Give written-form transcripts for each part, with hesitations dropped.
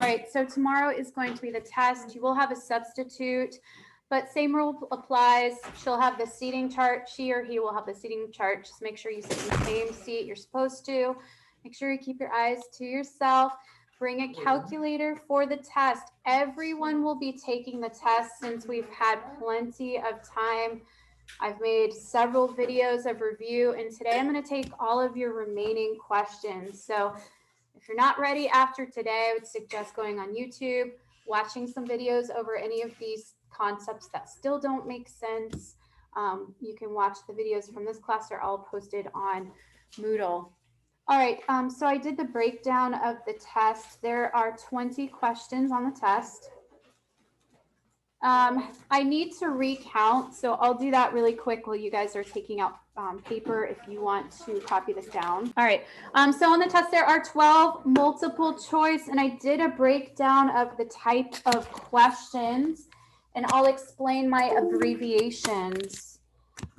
All right, so tomorrow is going to be the test. You will have a substitute, but same rule applies. She'll have the seating chart. She or he will have the seating chart. Just make sure you sit in the same seat you're supposed to. Make sure you keep your eyes to yourself. Bring a calculator for the test. Everyone will be taking the test since we've had plenty of time. I've made several videos of review, and today I'm going to take all of your remaining questions. So if you're not ready after today, I would suggest going on YouTube, watching some videos over any of these concepts that still don't make sense. You can watch the videos from this class. They're all posted on Moodle. All right, so I did the breakdown of the test. There are 20 questions on the test. I need to recount, so I'll do that really quick while you guys are taking out paper if you want to copy this down. All right, so on the test there are 12 multiple choice, and I did a breakdown of the type of questions, and I'll explain my abbreviations.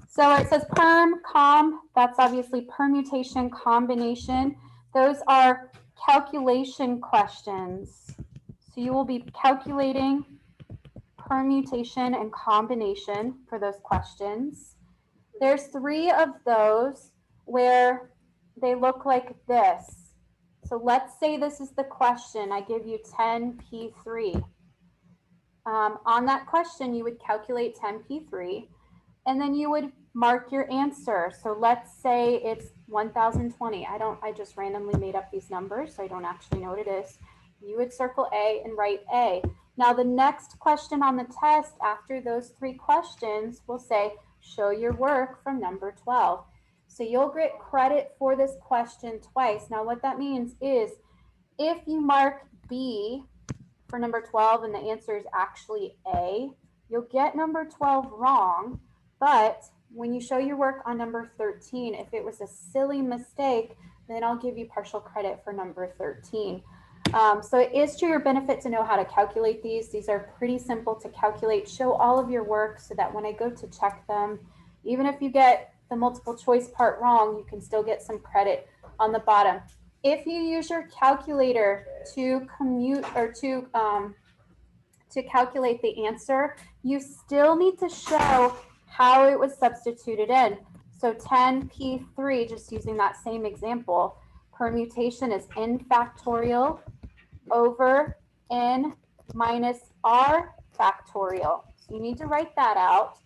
So it says perm, com, that's obviously permutation, combination. Those are calculation questions. So you will be calculating permutation and combination for those questions. There's 3 of those where they look like this. So let's say this is the question. I give you 10p3. On that question, you would calculate 10p3, and then you would mark your answer. So let's say it's 1020. I just randomly made up these numbers, so I don't actually know what it is. You would circle A and write A. Now the next question on the test after those 3 questions will say, show your work from number 12. So you'll get credit for this question twice. Now what that means is if you mark B for number 12 and the answer is actually A, you'll get number 12 wrong. But when you show your work on number 13, if it was a silly mistake, then I'll give you partial credit for number 13. So it is to your benefit to know how to calculate these. These are pretty simple to calculate. Show all of your work so that when I go to check them, even if you get the multiple choice part wrong, you can still get some credit on the bottom. If you use your calculator to calculate the answer, you still need to show how it was substituted in. So 10p3, just using that same example, permutation is n factorial over n minus r factorial. So you need to write that out.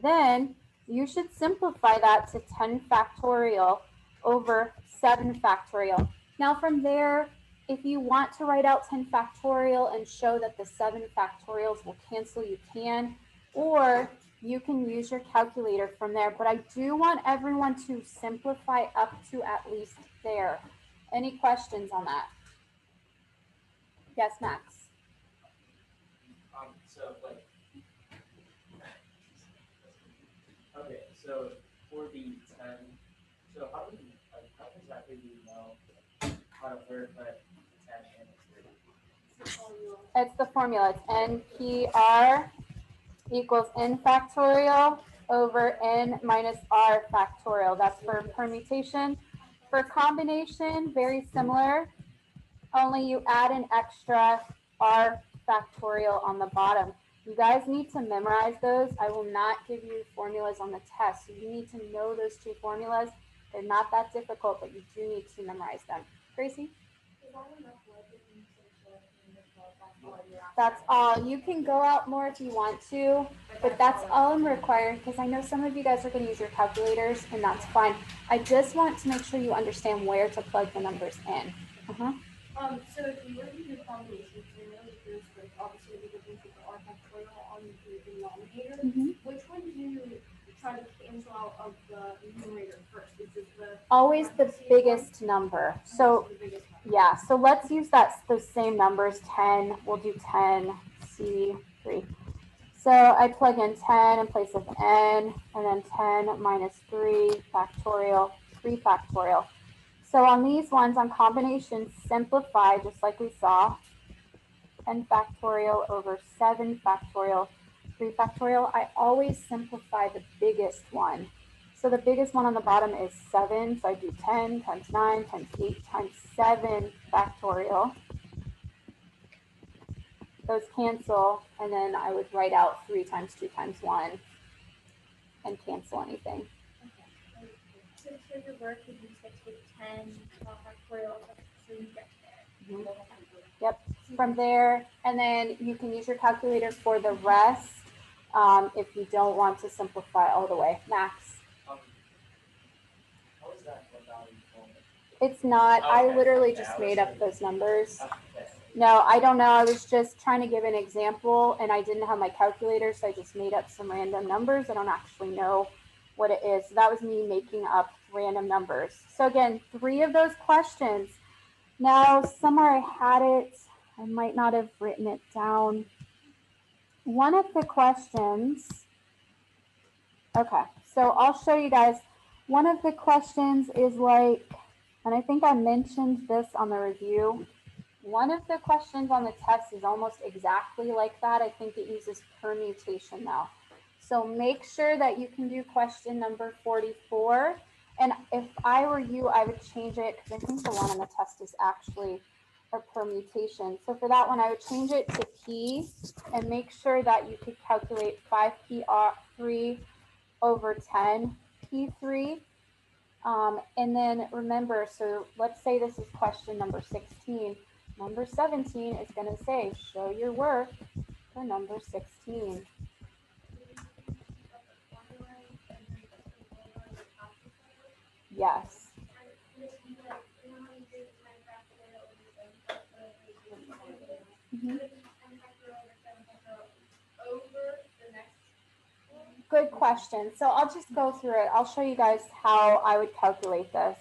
Then you should simplify that to 10 factorial over 7 factorial. Now from there, if you want to write out 10 factorial and show that the 7 factorials will cancel, you can, or you can use your calculator from there. But I do want everyone to simplify up to at least there. Any questions on that? Yes, Max. Okay, so for the 10, so how exactly do you know how to verify 10 and 3? It's the formula. It's NPR equals n factorial over n minus r factorial. That's for permutation. For combination, very similar, only you add an extra r factorial on the bottom. You guys need to memorize those. I will not give you formulas on the test. So you need to know those 2 formulas. They're not that difficult, but you do need to memorize them. Gracie? That's all. You can go out more if you want to, but that's all I'm requiring because I know some of you guys are going to use your calculators, and that's fine. I just want to make sure you understand where to plug the numbers in. So if you were to do combinations, you know that there's like obviously the difference with the r factorial on the denominator. Which one do you try to cancel out of the numerator first? Is it always the biggest number? So yeah, so let's use those same numbers. 10, we'll do 10 C3. So I plug in 10 in place of n, and then 10 minus 3 factorial, 3 factorial. So on these ones, on combination, simplify just like we saw. 10 factorial over 7 factorial, 3 factorial. I always simplify the biggest one. So the biggest one on the bottom is 7. So I do 10 times 9 times 8 times 7 factorial. those cancel, and then I would write out 3 times 2 times 1 and cancel anything. So for your work, you just get to take 10 factorial, so you get there. Mhm. Yep, from there, and then you can use your calculator for the rest if you don't want to simplify all the way. Max? How is that what value form? It's not, I Okay, literally okay, just I made was up those numbers. Okay. No, I don't know. I was just trying to give an example and I didn't have my calculator, so I just made up some random numbers. I don't actually know what it is. So that was me making up random numbers. So again, 3 of those questions. Now, somewhere I had it, I might not have written it down. One of the questions, okay, so I'll show you guys. One of the questions is like, and I think I mentioned this on the review. One of the questions on the test is almost exactly like that. I think it uses permutation now. So make sure that you can do question number 44. And if I were you, I would change it because I think the one on the test is actually a permutation. So for that one, I would change it to P and make sure that you could calculate 5P3 over 10P3. And then remember, so let's say this is question number 16. Number 17 is going to say, show your work for number 16. Yes. Mhm. Good question. So I'll just go through it. I'll show you guys how I would calculate this.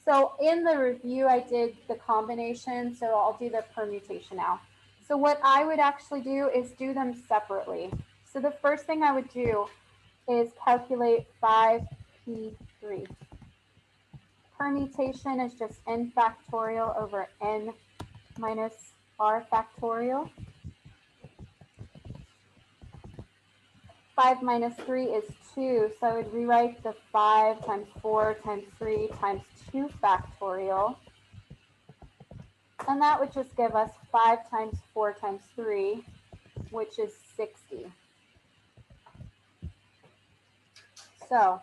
So in the review, I did the combination, so I'll do the permutation now. So what I would actually do is do them separately. So the first thing I would do is calculate 5P3. Permutation is just n factorial over n minus r factorial. 5 minus 3 is 2, so I would rewrite the 5 times 4 times 3 times 2 factorial. And that would just give us 5 times 4 times 3, which is 60. So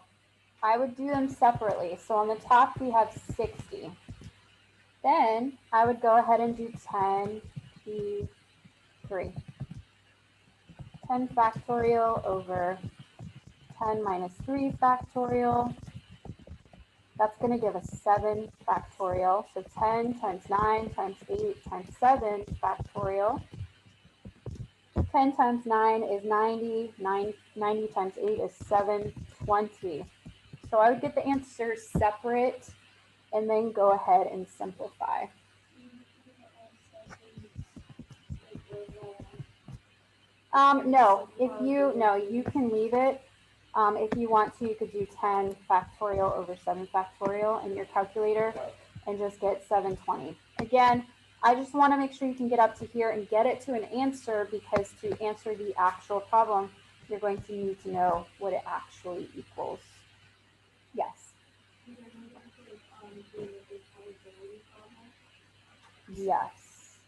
I would do them separately. So on the top, we have 60. Then I would go ahead and do 10p3. 10 factorial over 10 minus 3 factorial. That's going to give us 7 factorial. So 10 times 9 times 8 times 7 factorial. 10 times 9 is 90. 90 times 8 is 720. So I would get the answers separate and then go ahead and simplify. No, you can leave it. If you want to, you could do 10 factorial over 7 factorial in your calculator and just get 720. Again, I just want to make sure you can get up to here and get it to an answer, because to answer the actual problem, you're going to need to know what it actually equals. Yes. Yes.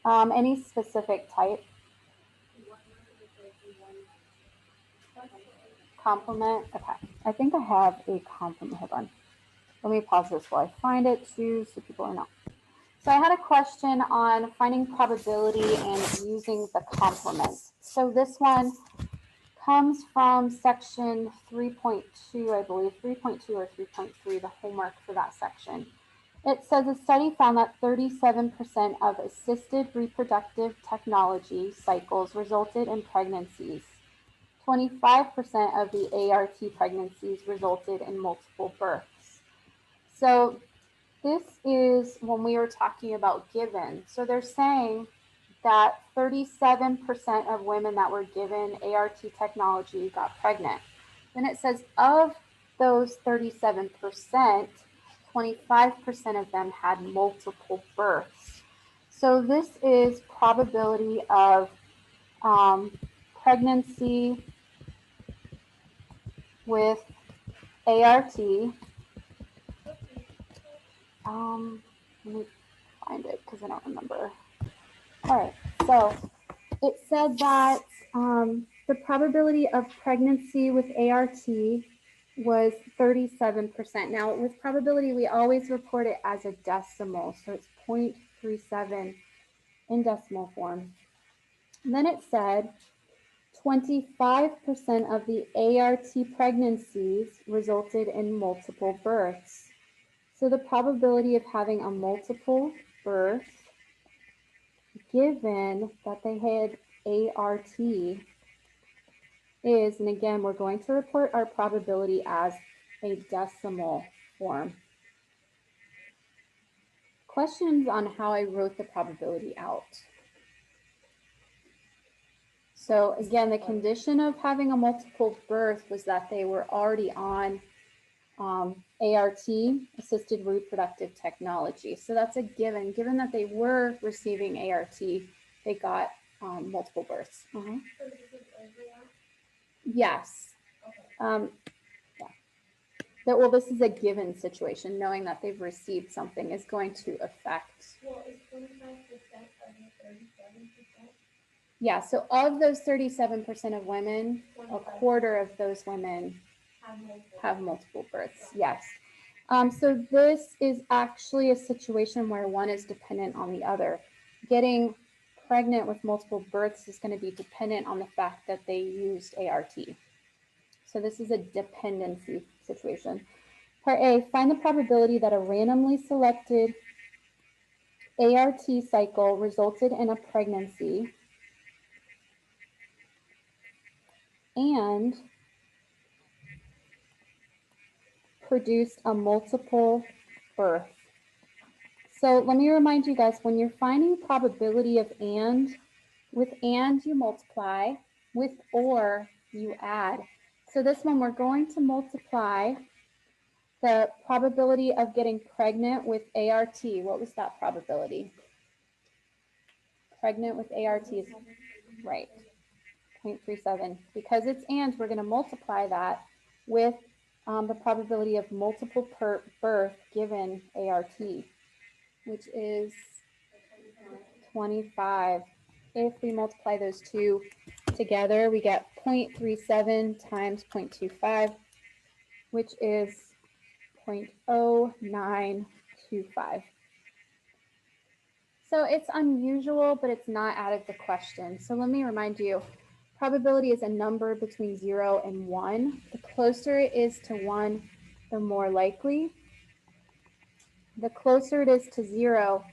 Any specific type? Complement. Okay. I think I have a complement. Hold on. Let me pause this while I find it too, so people are not. So I had a question on finding probability and using the complement. So this one comes from section 3.2, I believe, 3.2 or 3.3, the homework for that section. It says a study found that 37% of assisted reproductive technology cycles resulted in pregnancies. 25% of the ART pregnancies resulted in multiple births. So this is when we were talking about given. So they're saying that 37% of women that were given ART technology got pregnant. Then it says of those 37%, 25% of them had multiple births. So this is probability of pregnancy with ART. Let me find it because I don't remember. All right, So it said that the probability of pregnancy with ART was 37%. Now, with probability, we always report it as a decimal, so it's 0.37 in decimal form. And then it said 25% of the ART pregnancies resulted in multiple births. So the probability of having a multiple birth, given that they had ART, is, and again, we're going to report our probability as a decimal form. Questions on how I wrote the probability out. So again, the condition of having a multiple birth was that they were already on ART, assisted reproductive technology. So that's a given. Given that they were receiving ART, they got multiple births. So this is overlap? Yes. Okay. Well, this is a given situation. Knowing that they've received something is going to affect. Well, is 25% of the 37%? Yeah, so of those 37% of women, a 25% quarter of those women have multiple. have multiple births. Yes. So this is actually a situation where one is dependent on the other. Getting pregnant with multiple births is going to be dependent on the fact that they used ART. So this is a dependency situation. Part A, find the probability that a randomly selected ART cycle resulted in a pregnancy and produced a multiple birth. So let me remind you guys, when you're finding probability of and, with and you multiply, with or you add. So this one we're going to multiply the probability of getting pregnant with ART. What was that probability? Pregnant with ART is right, 0.37. Because it's and, we're going to multiply that with the probability of multiple birth given ART, which is 25. If we multiply those two together, we get 0.37 times 0.25, which is 0.0925. So it's unusual, but it's not out of the question. So let me remind you, probability is a number between 0 and 1. The closer it is to 1, the more likely. The closer it is to 0,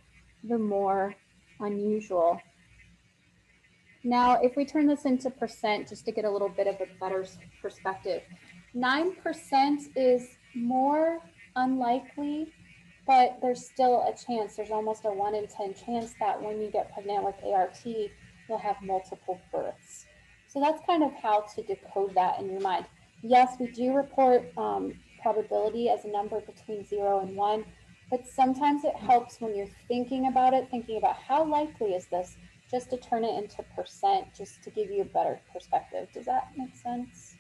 the more unusual. Now, if we turn this into percent, just to get a little bit of a better perspective, 9% is more unlikely, but there's still a chance. There's almost a 1 in 10 chance that when you get pregnant with ART, you'll have multiple births. So that's kind of how to decode that in your mind. Yes, we do report probability as a number between 0 and 1, but sometimes it helps when you're thinking about it, thinking about how likely is this, just to turn it into percent, just to give you a better perspective. Does that make sense?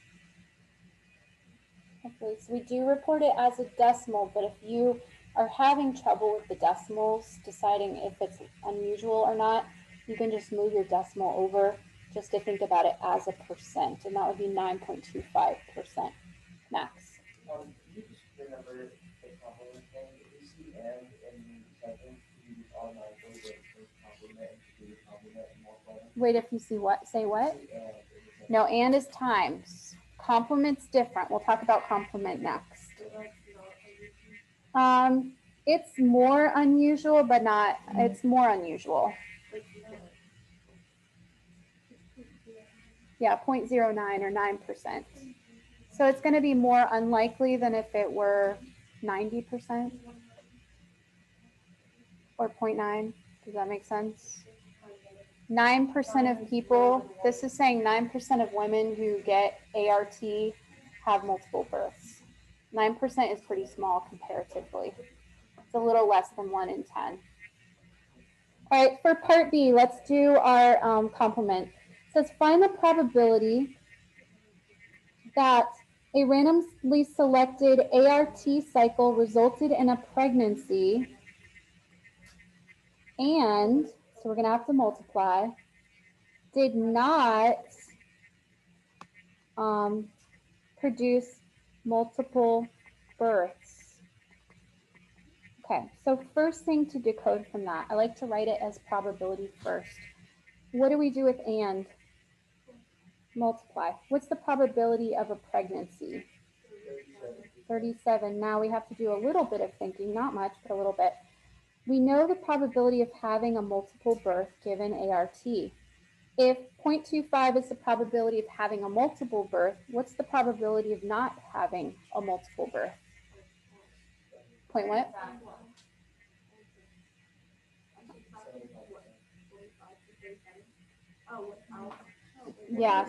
Hopefully. So we do report it as a decimal, but if you are having trouble with the decimals, deciding if it's unusual or not, you can just move your decimal over just to think about it as a percent, and that would be 9.25% max. Can you just remember the complement thing? If you see and in the sentence, you just automatically get the complement and do the complement and multiply them? Wait, if you see what? Say what? See and in the sentence. No, and is times. Complement's different. We'll talk about complement next. So that's not unusual. It's more unusual, but not, it's more unusual. Like, you know, Yeah, 0.09 or 9%. So it's going to be more unlikely than if it were 90% or 0.9. Does that make sense? 9% of people, this is saying 9% of women who get ART have multiple births. 9% is pretty small comparatively. It's a little less than 1 in 10. All right, for part B, let's do our complement. It says find the probability that a randomly selected ART cycle resulted in a pregnancy and, so we're going to have to multiply, did not produce multiple births. Okay, so first thing to decode from that, I like to write it as probability first. What do we do with and? Multiply. What's the probability of a pregnancy? 37. Now we have to do a little bit of thinking, not much, but a little bit. We know the probability of having a multiple birth given ART. If 0.25 is the probability of having a multiple birth, what's the probability of not having a multiple birth? Point what? Yeah,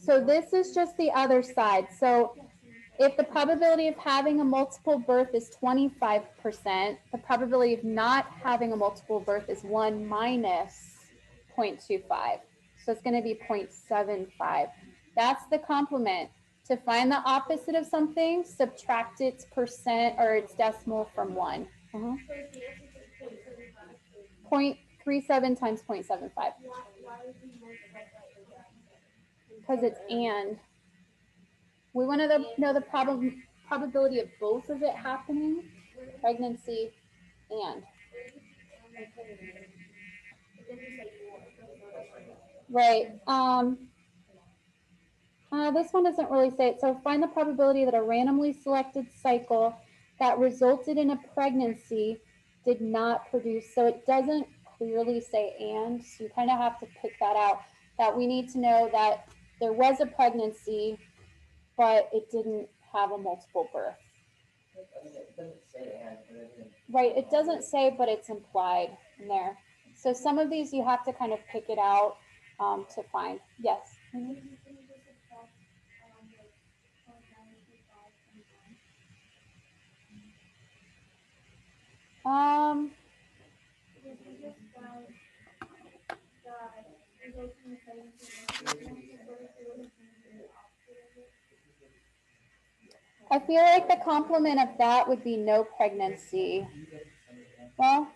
so this is just the other side. So if the probability of having a multiple birth is 25%, the probability of not having a multiple birth is 1 minus 0.25. So it's going to be 0.75. That's the complement. To find the opposite of something, subtract its percent or its decimal from 1. 0.37 times 0.75. Because it's and. We want to know the probability of both of it happening, pregnancy and. Right. This one doesn't really say it. So find the probability that a randomly selected cycle that resulted in a pregnancy did not produce. So it doesn't clearly say and. So you kind of have to pick that out. That we need to know that there was a pregnancy, but it didn't have a multiple birth. It doesn't say and. Right, it doesn't say, but it's implied in there. So some of these you have to kind of pick it out to find. Yes. I feel like the complement of that would be no pregnancy. Well,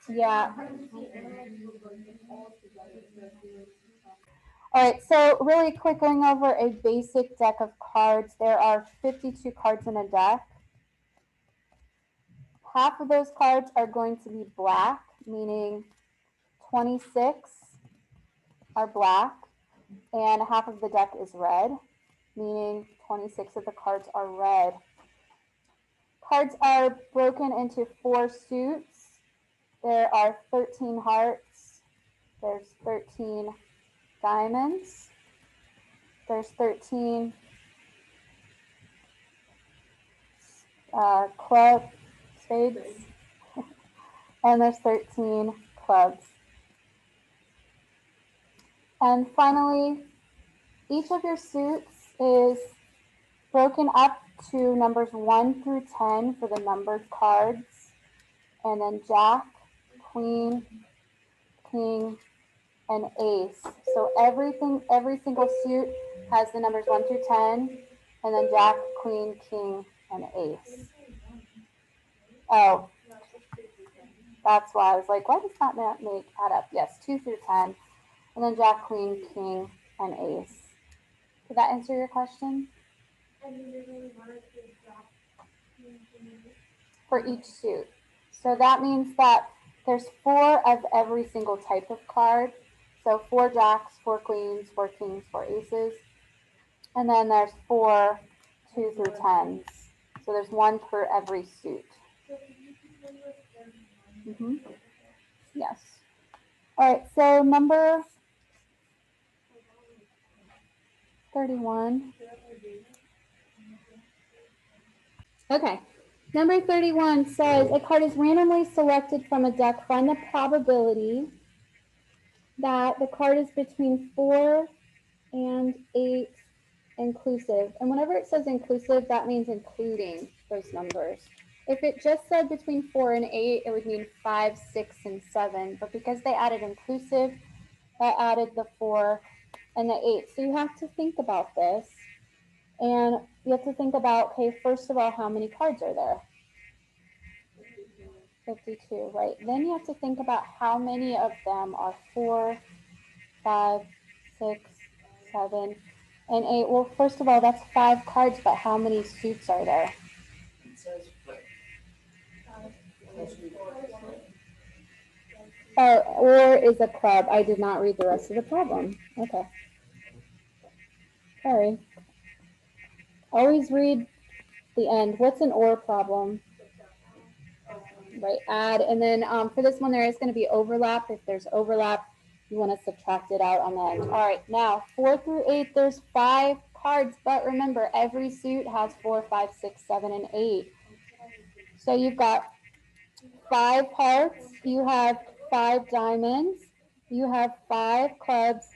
yeah. All right, so really quick, going over a basic deck of cards. There are 52 cards in a deck. Half of those cards are going to be black, meaning 26 are black, and half of the deck is red, meaning 26 of the cards are red. Cards are broken into 4 suits. There are 13 hearts. There's 13 diamonds. There's 13 spades. And there's 13 clubs. And finally, each of your suits is broken up to numbers 1 through 10 for the numbered cards. And then Jack, Queen, King, and Ace. So every single suit has the numbers 1 through 10, and then Jack, Queen, King, and Ace. Oh, that's why I was like, why does that not add up? Yes, 2 through 10, and then Jack, Queen, King, and Ace. Did that answer your question? For each suit. So that means that there's 4 of every single type of card. So 4 jacks, 4 queens, 4 kings, 4 aces. And then there's 4 2 through 10s. So there's 1 per every suit. Yes. All right, so number 31. Okay. Number 31 says a card is randomly selected from a deck. Find the probability that the card is between 4 and 8 inclusive. And whenever it says inclusive, that means including those numbers. If it just said between 4 and 8, it would mean 5, 6, and 7. But because they added inclusive, that added the 4 and the 8. So you have to think about this. And you have to think about, okay, first of all, how many cards are there? 52, right? Then you have to think about how many of them are 4, 5, 6, 7, and 8. Well, first of all, that's 5 cards, but how many suits are there? It says flip. Oh, or is a club. I did not read the rest of the problem. Okay. Sorry. Always read the end. What's an or problem? Right, add. And then for this one, there is going to be overlap. If there's overlap, you want to subtract it out on the end. All right, now 4 through 8, there's 5 cards. But remember, every suit has 4, 5, 6, 7, and 8. So you've got 5 hearts, you have 5 diamonds, you have 5 clubs,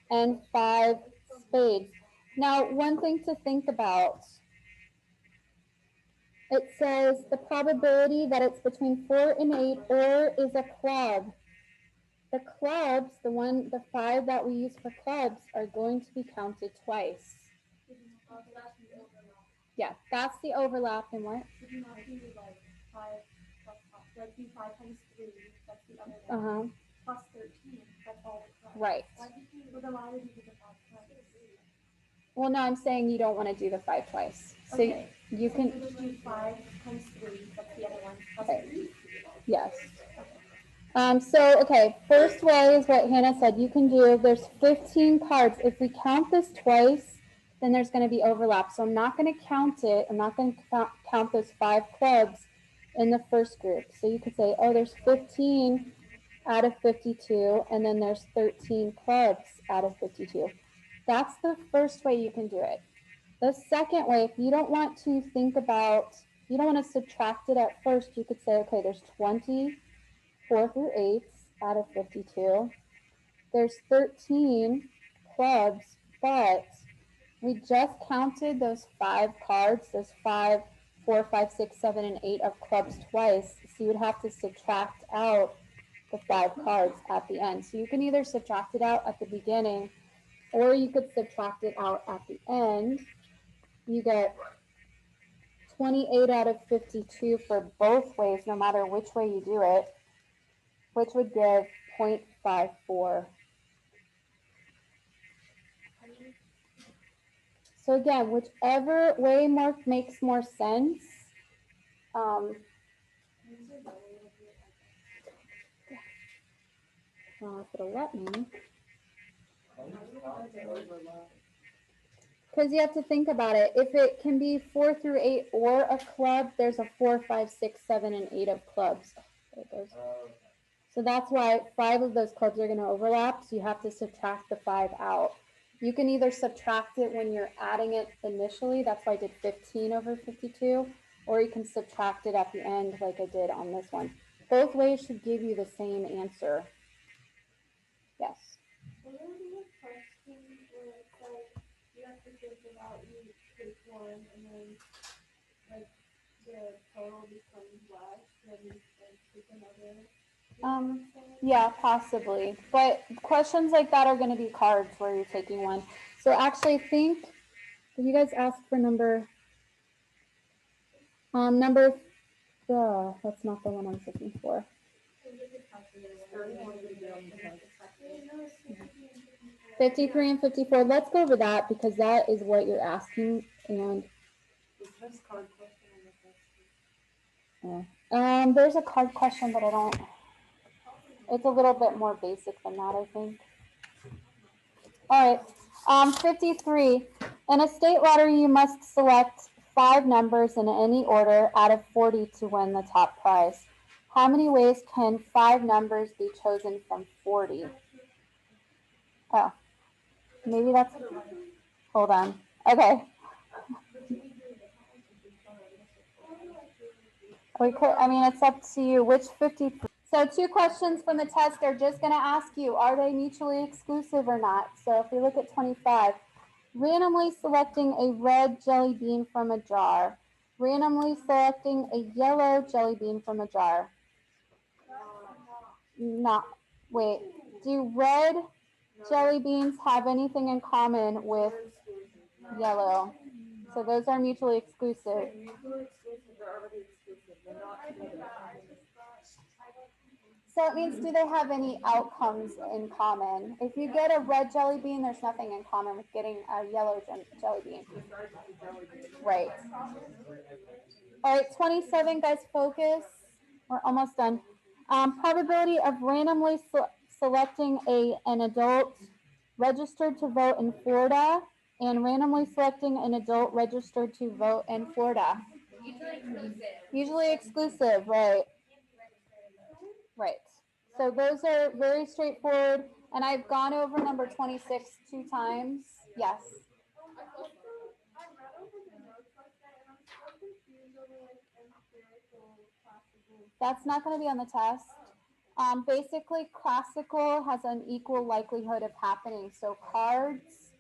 and 5 spades. Now, one thing to think about, it says the probability that it's between 4 and 8 or is a club. The clubs, the 5 that we use for clubs are going to be counted twice. Yeah, that's the overlap and what? That'd be 5 times 3, that's the other Uh-huh. one, plus 13, that's all the clubs. Right. But then why would you do the 5 clubs? Well, no, I'm saying you don't want to do the 5 twice. So Okay. you So can, you just do 5 times 3, that's the other one, plus Okay. 3. yes. Okay, first way is what Hannah said. You can do, there's 15 cards. If we count this twice, then there's going to be overlap. So I'm not going to count it. I'm not going to count those 5 clubs in the first group. So you could say, oh, there's 15 out of 52, and then there's 13 clubs out of 52. That's the first way you can do it. The second way, if you don't want to think about, you don't want to subtract it at first, you could say, okay, there's 20 4 through 8 out of 52. There's 13 clubs, but we just counted those 5 cards, those 5, 4, 5, 6, 7, and 8 of clubs twice. So you would have to subtract out the 5 cards at the end. So you can either subtract it out at the beginning or you could subtract it out at the end. You get 28 out of 52 for both ways, no matter which way you do it, which would give 0.54. So again, whichever way makes more sense. If it'll let me. Because you have to think about it. If it can be 4 through 8 or a club, there's a 4, 5, 6, 7, and 8 of clubs. There it goes. So that's why 5 of those clubs are going to overlap. So you have to subtract the 5 out. You can either subtract it when you're adding it initially. That's why I did 15 over 52. Or you can subtract it at the end like I did on this one. Both ways should give you the same answer. Yes. Well, there would be a question where it's like, you have to think about you take one and then, like, the total becomes less, then you take another. Yeah, possibly. But questions like that are going to be cards where you're taking one. So actually think, did you guys ask for number, that's not the one I was looking for. 53 and 54. Let's go over that because that is what you're asking. And there's a card question, but I don't. It's a little bit more basic than that, I think. All right. 53. In a state lottery, you must select 5 numbers in any order out of 40 to win the top prize. How many ways can 5 numbers be chosen from 40? Oh, maybe that's. Hold on. Okay. It's up to you. Which 53? So 2 questions from the test. They're just going to ask you, are they mutually exclusive or not? So if we look at 25, randomly selecting a red jelly bean from a jar. Randomly selecting a yellow jelly bean from a jar. Wait, do red jelly beans have anything in common with yellow? So those are mutually exclusive. So it means, do they have any outcomes in common? If you get a red jelly bean, there's nothing in common with getting a yellow jelly bean. Right. All right, 27, guys, focus. We're almost done. Probability of randomly selecting an adult registered to vote in Florida and randomly selecting an adult registered to vote in Florida. Usually exclusive, right. Right. So those are very straightforward. And I've gone over number 26 2 times. Yes. That's not going to be on the test. Basically, classical has an equal likelihood of happening. So cards,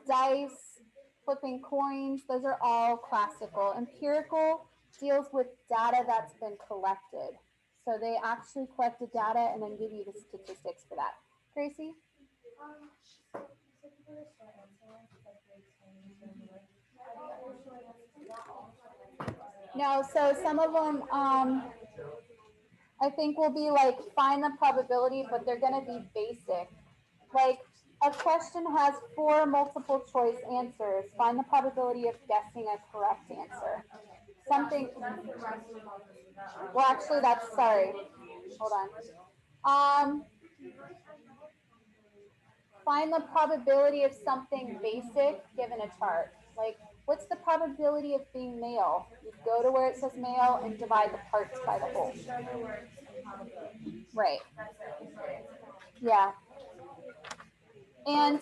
dice, flipping coins, those are all classical. Empirical deals with data that's been collected. So they actually collect the data and then give you the statistics for that. Gracie? No, so some of them I think will be like find the probability, but they're going to be basic. Like a question has 4 multiple choice answers. Find the probability of guessing a correct answer. Something. Well, actually, that's sorry. Hold on. Find the probability of something basic given a chart. Like, what's the probability of being male? You go to where it says male and divide the parts by the whole. Right. Yeah. And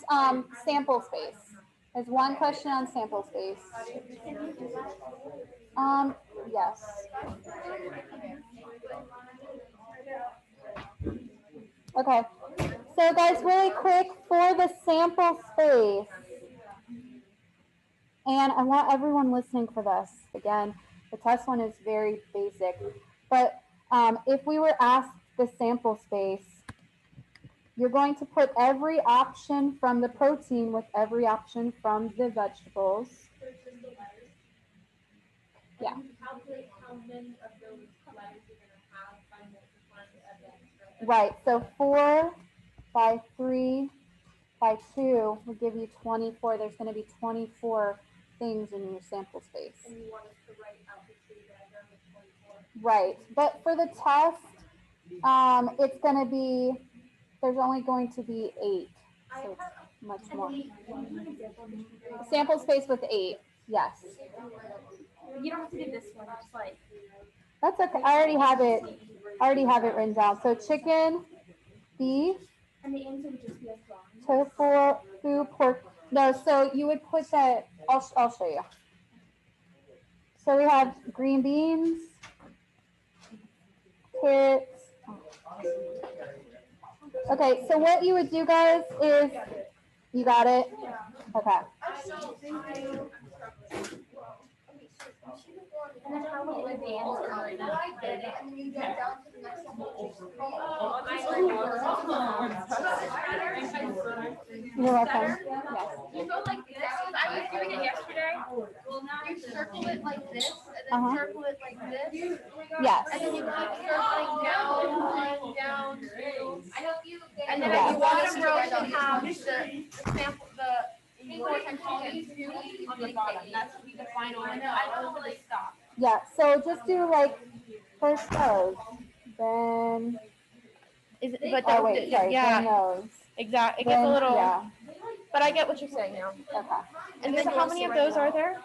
sample space. There's one question on sample space. Yes. Okay. So guys, really quick for the sample space. And I want everyone listening for this. Again, the test one is very basic. But if we were asked the sample space, you're going to put every option from the protein with every option from the vegetables. Yeah. Calculate how many of those letters you're going to have by multiplying the evidence. Right. So 4 by 3 by 2 will give you 24. There's going to be 24 things in your sample space. And you want us to write out the tree diagram of 24. Right. But for the test, it's going to be, there's only going to be 8. So it's much more. Sample space with 8. Yes. You don't have to do this one, just like. That's okay. I already have it written down. So chicken, beef, And the answer would just be as wrong. tofu, pork. No, so you would put that, I'll show you. So we have green beans, carrots. Okay, so what you would do, guys, is, you got it? Okay. And then how would it be the answer? You're welcome. Yes. You go like this, I was doing it yesterday. You circle it like this, and then circle it like this. Yes. And then you keep circling down, down, and then Yes. the bottom row should have the sample, the important on the bottom. That should be the final one. I don't know where they stop. Yeah, so just do like first those, then, But oh wait, sorry, yeah, then those. exactly. It gets Then, a little, yeah, but I get what you're saying now. okay. And so how many of those are there?